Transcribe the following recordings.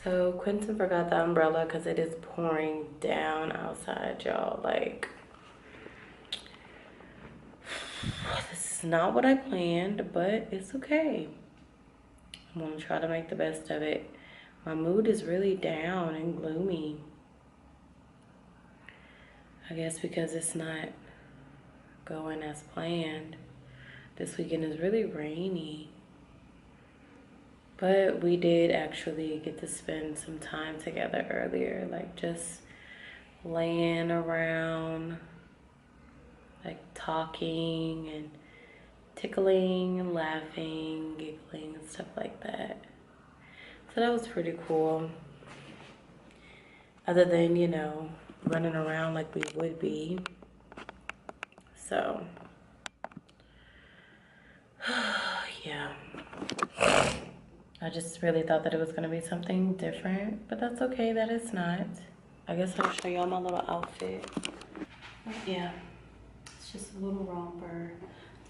So Quentin forgot the umbrella because it is pouring down outside, y'all. Like, this is not what I planned, but it's okay. I'm gonna try to make the best of it. My mood is really down and gloomy. I guess because it's not going as planned. This weekend is really rainy. But we did actually get to spend some time together earlier, like just laying around, like talking and tickling and laughing, giggling and stuff like that. So that was pretty cool. Other than, you know, running around like we would be. So, yeah. I just really thought that it was gonna be something different, but that's okay that it's not. I guess I'll show y'all my little outfit. Yeah, it's just a little romper.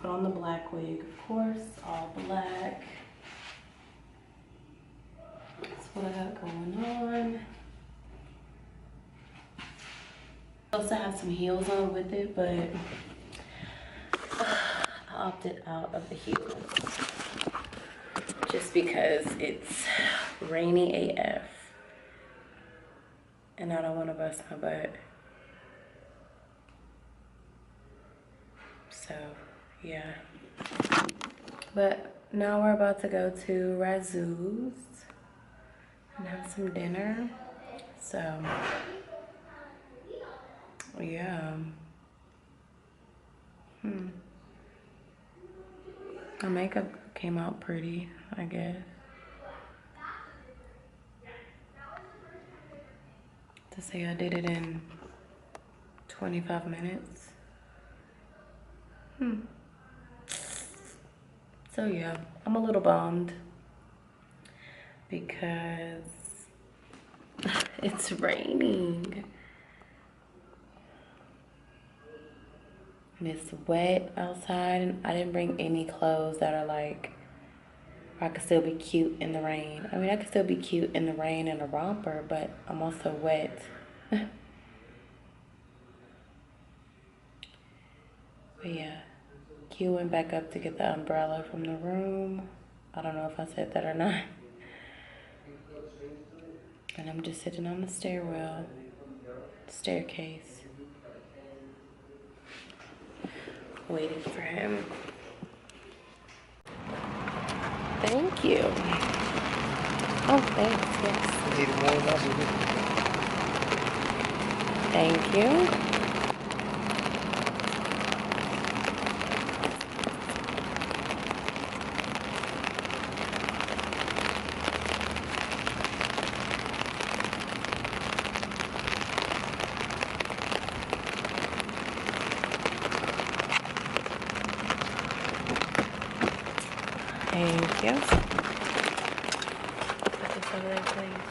Put on the black wig, of course, all black. That's what I got going on. I also have some heels on with it, but I opted out of the heels. Just because it's rainy AF and I don't want to bust my butt. So yeah, but now we're about to go to Razzoos and have some dinner. So yeah. My makeup came out pretty, I guess. To say I did it in 25 minutes. So yeah, I'm a little bummed because it's raining. And it's wet outside, and I didn't bring any clothes that are like, I could still be cute in the rain. I mean, I could still be cute in the rain in a romper, but I'm also wet. But yeah, Q went back up to get the umbrella from the room. I don't know if I said that or not. And I'm just sitting on the staircase, waiting for him. Thank you. Oh, thanks, yes. Thank you. Thank you. Put this over there, please.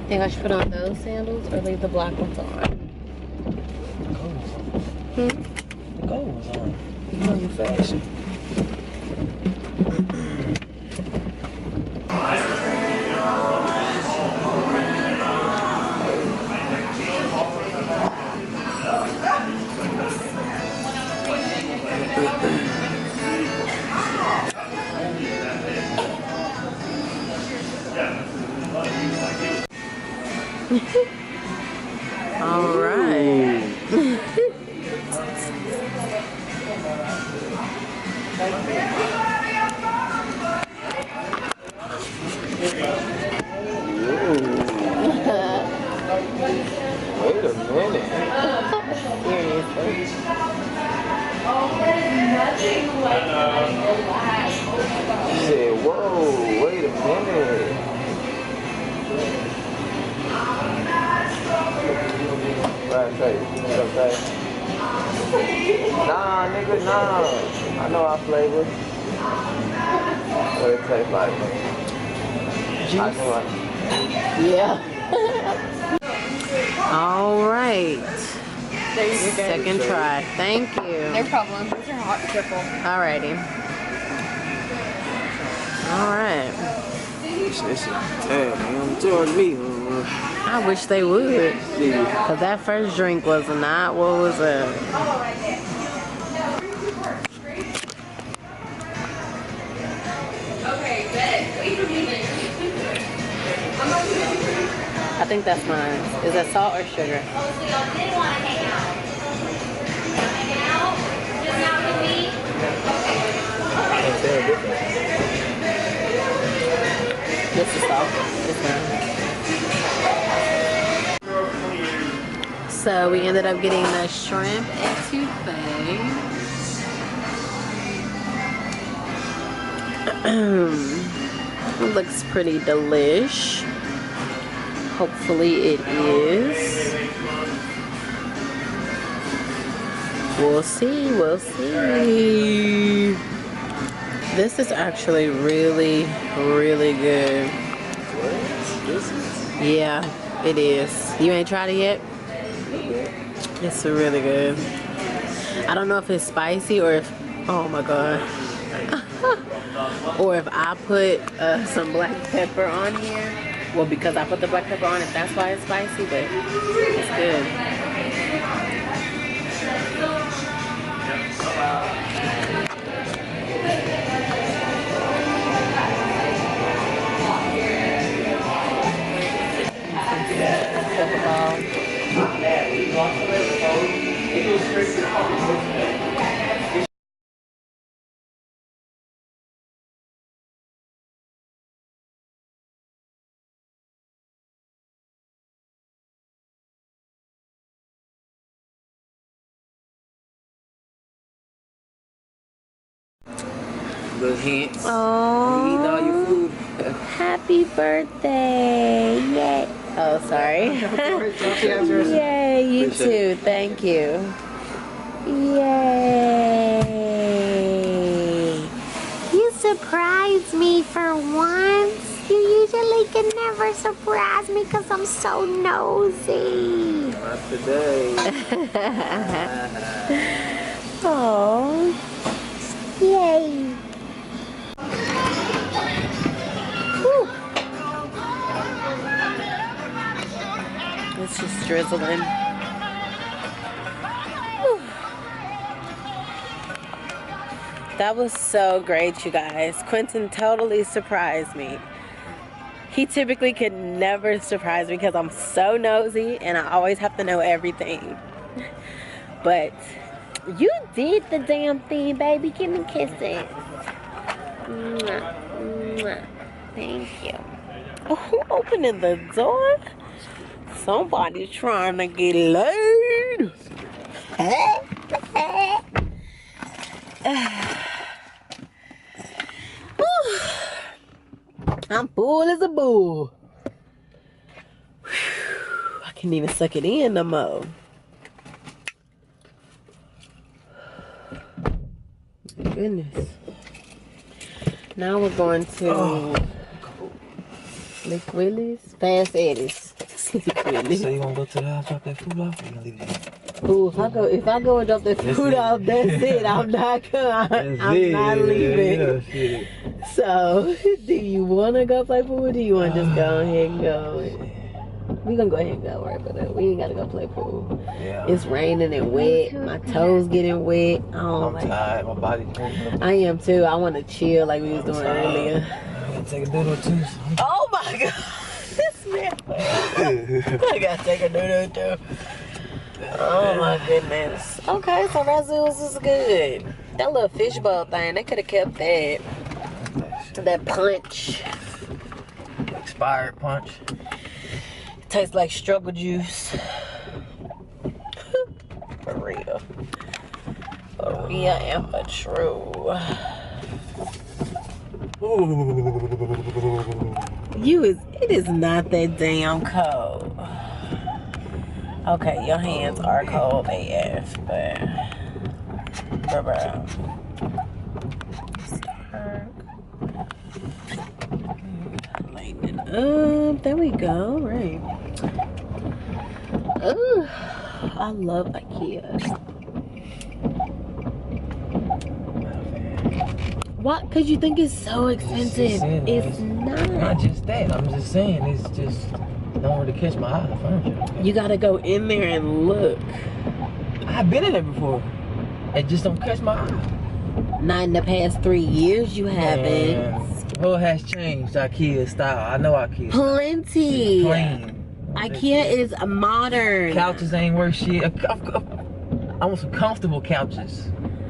Think I should put on those sandals or leave the black ones on? The gold was on. You know your fashion. All right. Wait a minute. She said, whoa, wait a minute. Right, okay. Nah, nigga, nah. I know our flavor. What it tastes like. Juice. I know like. Yeah. All right. Second try. Thank you. No problem. These are hot triple. Alrighty. All right. Damn, charge me. I wish they would. Cause that first drink was not what was it. I think that's mine. Is that salt or sugar? Oh, so y'all did want to hang out? Hang out? Just not with me? This is salt. This one. So we ended up getting the shrimp etouffee. It looks pretty delish. Hopefully it is. We'll see, we'll see. This is actually really, really good. Yeah, it is. You ain't tried it yet? It's really good. I don't know if it's spicy or if, oh my God. Or if I put some black pepper on here. Well, because I put the black pepper on it, that's why it's spicy, but it's good. Little hints. Oh, You eat all your food. happy birthday! Yay! Oh, sorry. Yay! You too. Thank you. Yay! You surprised me for once. You usually can never surprise me because I'm so nosy. Not today. Oh, yay! Whew. It's just drizzling. Whew. That was so great, you guys. Quentin totally surprised me. He typically could never surprise me because I'm so nosy and I always have to know everything. But you did the damn thing, baby. Give me kisses. Mwah, mwah. Thank you. Oh, who opening the door? Somebody's trying to get laid. I'm full as a bull. Whew, I can't even suck it in no more. My goodness. Now we're going to Lick Willie's, Fast Eddie's. Lick Willie's. So you wanna go to the house, drop that food off, or you gonna leave it? Ooh, if I go and drop the food off, that's it. I'm not leaving. Yeah, So, do you want to go play pool or do you want to just go ahead and go? We gonna go ahead and go right, but we ain't gotta go play pool. Yeah. It's raining and wet. My toes getting wet. I'm tired. My body's hurting. I am too. I want to chill like we was doing earlier. I gotta take a doodle too. Oh my God, this man. I gotta take a doodle too. Oh my goodness. Okay, so Razzoos is good. That little fishbowl thing, they could have kept that. That punch. Expired punch. Tastes like struggle juice. For real. For real and for true. It is not that damn cold. Okay, your hands are cold AF, but bro. Lighten it up. There we go. Right. Ooh, I love IKEA. What? Because you think it's so expensive. It's not. Not just that. I'm just saying it's just don't really catch my eye, the furniture. You gotta go in there and look. I've been in there before. It just don't catch my eye. Not in the past 3 years, you haven't. What has changed IKEA style? I know IKEA. Plenty. Plain. IKEA is modern. Couches ain't worth shit. I want some comfortable couches.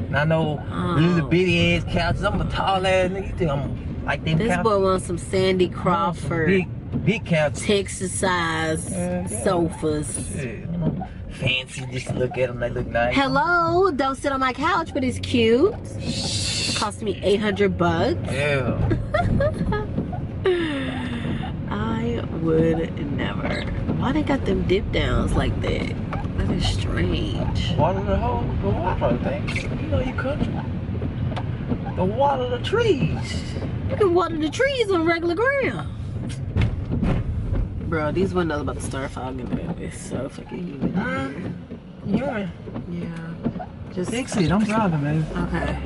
And I know little bitty ass couches. I'm a tall ass nigga. You think I'm like them This couches? boy wants some Sandy Crawford. Big couches. Texas size sofas. Shit, fancy just to look at them. They look nice. Hello, don't sit on my couch, but it's cute. Cost me $800. Yeah. I would never. Why they got them dip downs like that? That is strange. Water the whole, the water thing. You know you country. The water the trees. You can water the trees on regular ground. Bro, these windows about to start fogging up. It's so fucking humid. Human. Yeah. Just Fix it. I'm driving, man. okay.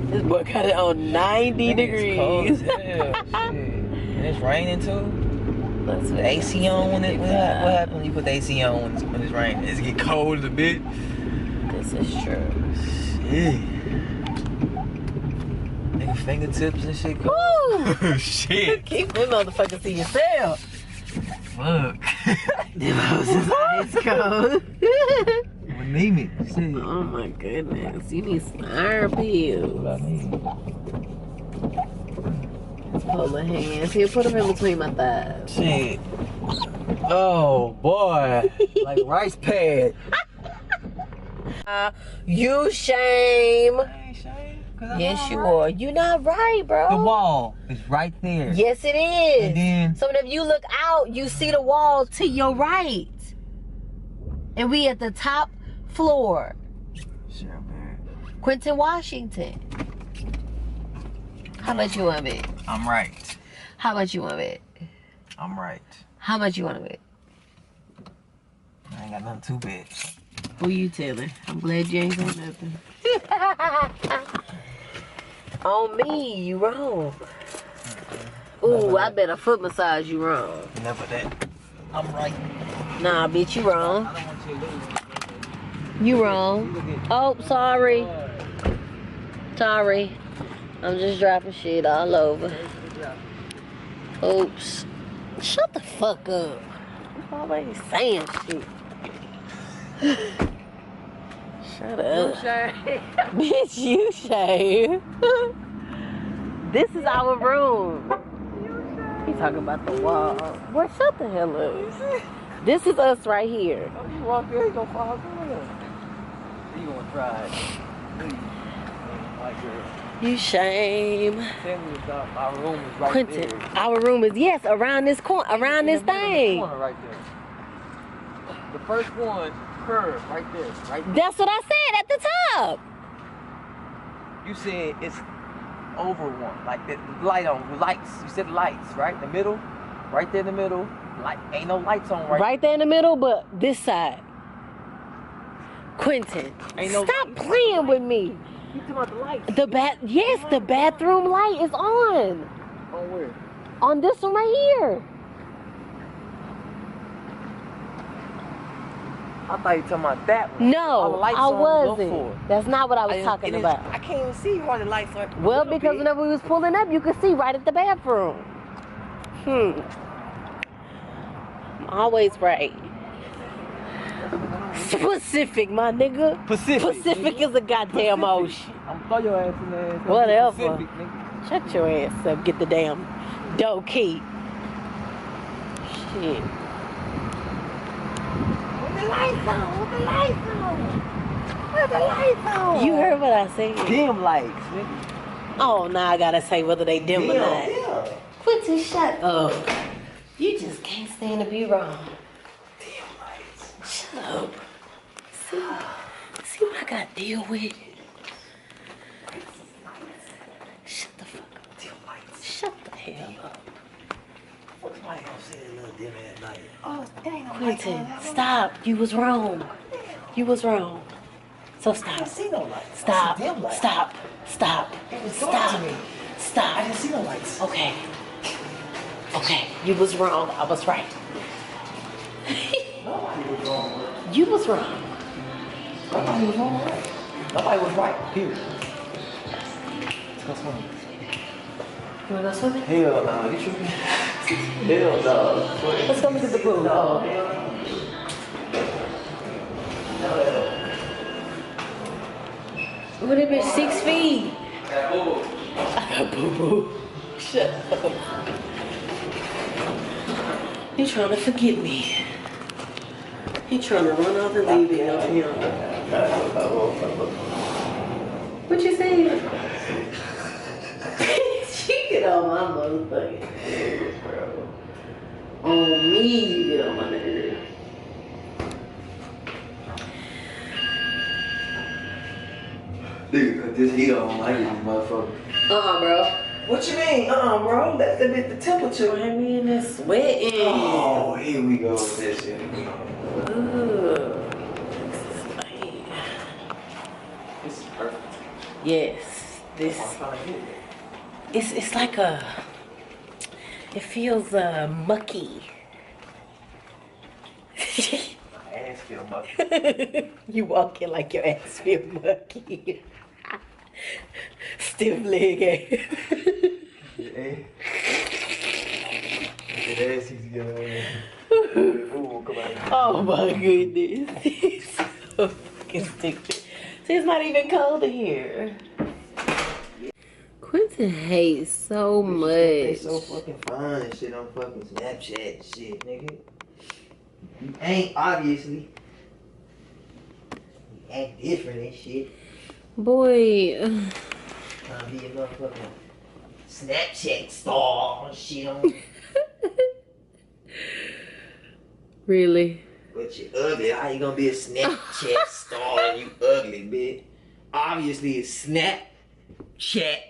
This boy got it on 90 degrees. It's cold as hell, shit. And it's raining too. Let's The AC on when it what happens when you put the AC on when it's raining? It's get cold a bit. This is true. Shit. Nigga fingertips and shit go. Woo! Shit. Keep them motherfuckers to yourself. Fuck. Them hoes is ice cold. Anemic. Shit. Oh my goodness. You need some iron pills. What I need. Let's hold my hands. Here, put them in between my thighs. Shit. Oh boy. Like rice pad. You shame. I ain't shame, 'cause I'm Yes, all you right. are. You not right, bro. The wall is right there. Yes, it is. And then So if you look out, you see the wall to your right. And we at the top floor. sure, man. Quentin Washington. How much you want to bet? I'm right. How much you want to bet? I'm right. How much you want to bet? I ain't got nothing too bad. Who you telling? I'm glad you ain't saying nothing. On me, you wrong. Ooh, I bet a foot massage you wrong. Never that. I'm right. Nah, bitch, you wrong. I don't want you to lose. You wrong. Oh, sorry. Sorry. I'm just dropping shit all over. Oops. Shut the fuck up. I'm always saying shit. Shut up. Bitch, you shave. This is our room. He talking about the wall. Boy, shut the hell up. This is us right here. Oh, you walk there, you gonna fall through. You gonna try it. Like You shame. tell me our room is right Quentin, there. our room is, yes, around this corner, around this In the middle of the thing. corner right there. The first one, curve, right there. Right there. That's what I said at the top. You said it's over one, like the light on, the lights. You said lights, right? In the middle, right there in the middle. Like ain't no lights on Right there in the middle, but this side. Quentin, Ain't no stop lights. playing with me. You talking about the lights? Yes, the bathroom light is on. On where? On this one right here. I thought you were talking about that one. All the No, lights I on, go for it. wasn't. That's not what I was talking about. I can't even see why the lights are. Well, because whenever we was pulling up, you could see right at the bathroom. I'm always right. Specific, my nigga. Pacific is a goddamn ocean. I'm throw your ass in there. Whatever. Pacific, nigga. Shut your ass up. Get the damn dough key. Shit. With the lights on. With the lights on. With the lights on. You heard what I said. Dim lights, nigga. Oh, now I gotta say whether they dim or not. Yeah. Quentin, shut up. You just can't stand to be wrong. Damn lights. Shut up. See what I got to deal with? Shut the fuck up. Damn lights. Shut the hell up. What's my gonna say that little dim at night? Oh, it ain't no Quentin, stop. You was wrong. You was wrong. So I stop. didn't see no lights. Stop. I see dim lights. Stop. Stop. It was dark Stop. to me. I Stop. didn't see no lights. Okay. Okay. You was wrong. I was right. Nobody was wrong. You was wrong. Nobody was wrong. Right. Nobody was right. Period. Let's go swimming. You wanna go swimming? Hell no. You tripping? Hell no. Let's go look at the pool. No. Would it be 6 feet? I got boo-boo. Shut up. You trying to forget me. He trying to run off and leave it up here. What you saying? She get on my motherfucking nerves, bro. On me, you get on my nerves. Nigga, cut this heat on like this motherfucker. Bro. What you mean? Bro, that's a bit the temperature. I mean, it's sweating. Oh, here we go with this shit. Ooh. This is perfect. Yes, this. I'm trying to get it. It's like a. It feels mucky. My ass feel mucky. You walking like your ass feel mucky. Stiff leg ass. Hey. That ass needs to get away. Ooh, come on. Oh my goodness. He's so fucking stupid. See, it's not even cold in here. Quentin hates so They much. so fucking fine and shit on fucking Snapchat and shit, nigga. You ain't, obviously. You act different and shit. Boy. Trying to be a motherfucking Snapchat star and shit on. Really? But you ugly. How you gonna be a Snapchat star and you ugly, bitch? Obviously it's Snapchat,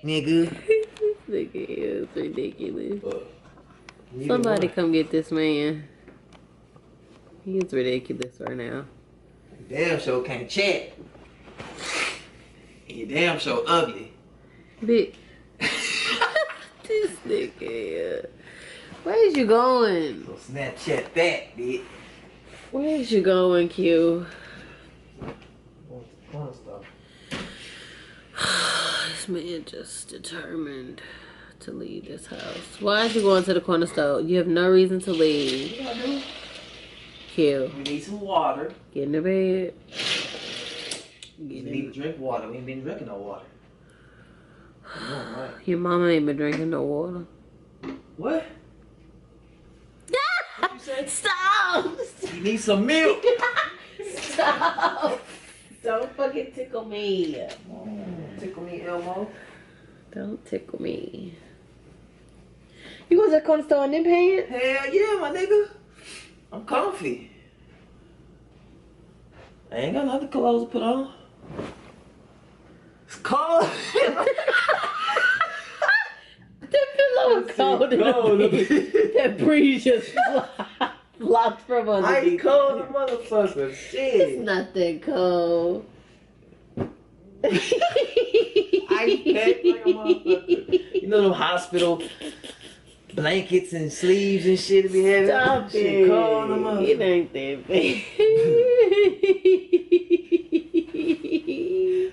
nigga. This nigga is ridiculous. Neither Somebody one. come get this man. He is ridiculous right now. Damn sure can't chat. You damn sure ugly. Big. This nigga. Where's you going? So Snapchat that, bitch. Where's you going, Q? This man just determined to leave this house. Why is you going to the corner store? You have no reason to leave. What I do? Q, We need some water. get in the bed. We Get need in. to drink water. We ain't been drinking no water. You know, right? Your mama ain't been drinking no water. What? What you say? Stop! You need some milk. Stop! Don't fucking tickle me. Tickle me, Elmo. Don't tickle me. You was at the corner store in them pants? Hell yeah, my nigga. I'm comfy. I ain't got nothing clothes to put on. It's cold. That pillow was cold in the bed. That breeze just blocked from underneath. Ice cold, motherfucker. It's Shit. not that cold. Ice pack like a motherfucker. You know them hospital blankets and sleeves and shit to be having? Stop Shit it. cold, the motherfucker. It ain't that bad.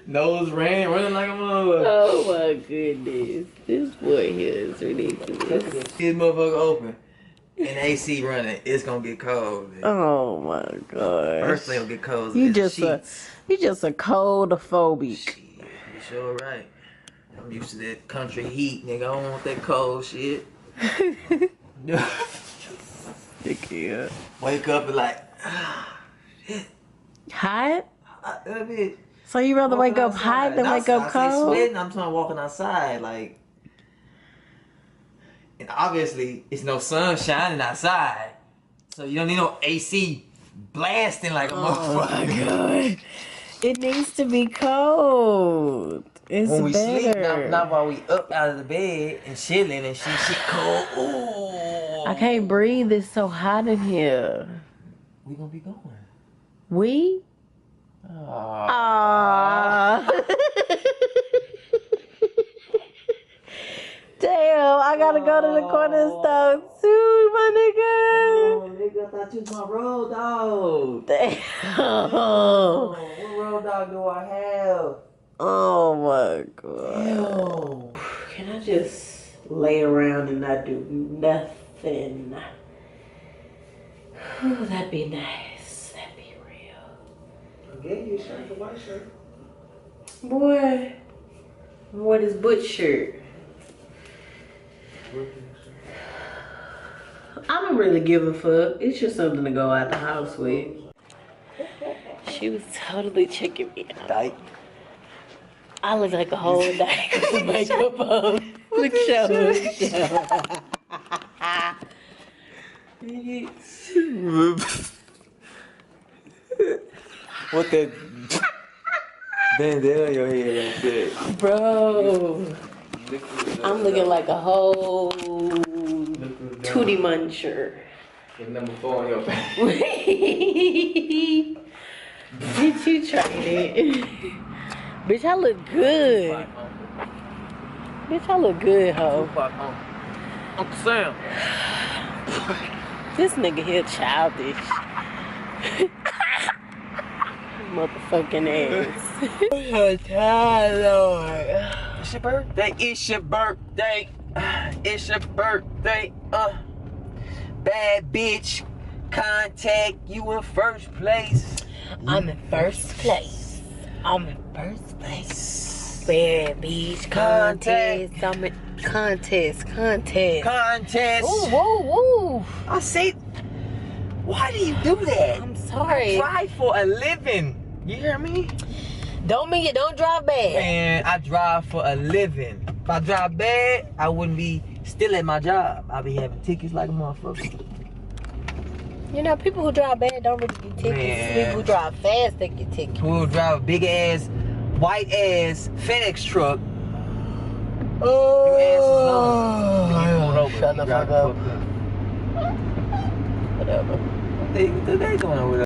Nose running like a motherfucker. Oh my goodness. This boy here is ridiculous. This motherfucker open and AC running, it's gonna get cold. Man. Oh my god. First thing will get cold. You is just sheets. you just a coldophobic. Shit, you sure right. I'm used to that country heat, nigga. I don't want that cold shit. Yeah. Wake up and like, Hot? that bitch. So you rather wake Walking up hot outside. than wake up I say cold? sweating, I'm talking walking outside, like, And obviously, it's no sun shining outside. So you don't need no AC blasting like a motherfucker. Oh my god. It needs to be cold. It's When we better. sleep, not while we up out of the bed and chilling and shit cold. Ooh. I can't breathe. It's so hot in here. We gonna be going. We? Aww. Damn, I gotta go to the corner store too, my nigga. Oh, nigga, I thought you was my road dog. Damn. Oh, what road dog do I have? Oh my god. Ew. Can I just lay around and not do nothing? Oh, that'd be nice. That'd be real. I gave you a shirt, a white shirt. Boy, what is Butch shirt? I don't really give a fuck. It's just something to go out the house with. She was totally checking me out. Dyke. I look like a whole dyke with the makeup on. Look, show. What that bandana on your head like that? Bro, I'm looking like a whole Tootie Muncher. Number 4 on your back. Bitch, you tried it. Bitch, I look good. Bitch, I look good, ho. Uncle Sam. This nigga here childish. Motherfucking ass. I'm so tired, Lord. It's your birthday. It's your birthday. It's your birthday. Bad bitch. Contact you in first place. I'm in first place. I'm in first place. Bad beach contest. I'm in contest. Contest. Ooh, woo, woo. I say, why do you do that? I'm sorry. Drive for a living. You hear me? Don't drive bad. Man, I drive for a living. If I drive bad, I wouldn't be still at my job. I'd be having tickets like a motherfucker. You know, people who drive bad don't really get tickets. Man. People who drive fast, they get tickets. We'll drive a big ass, white ass FedEx truck. Oh, Your ass is low. Over. Shut the fuck up. Fuck up. Whatever. What they doing over there?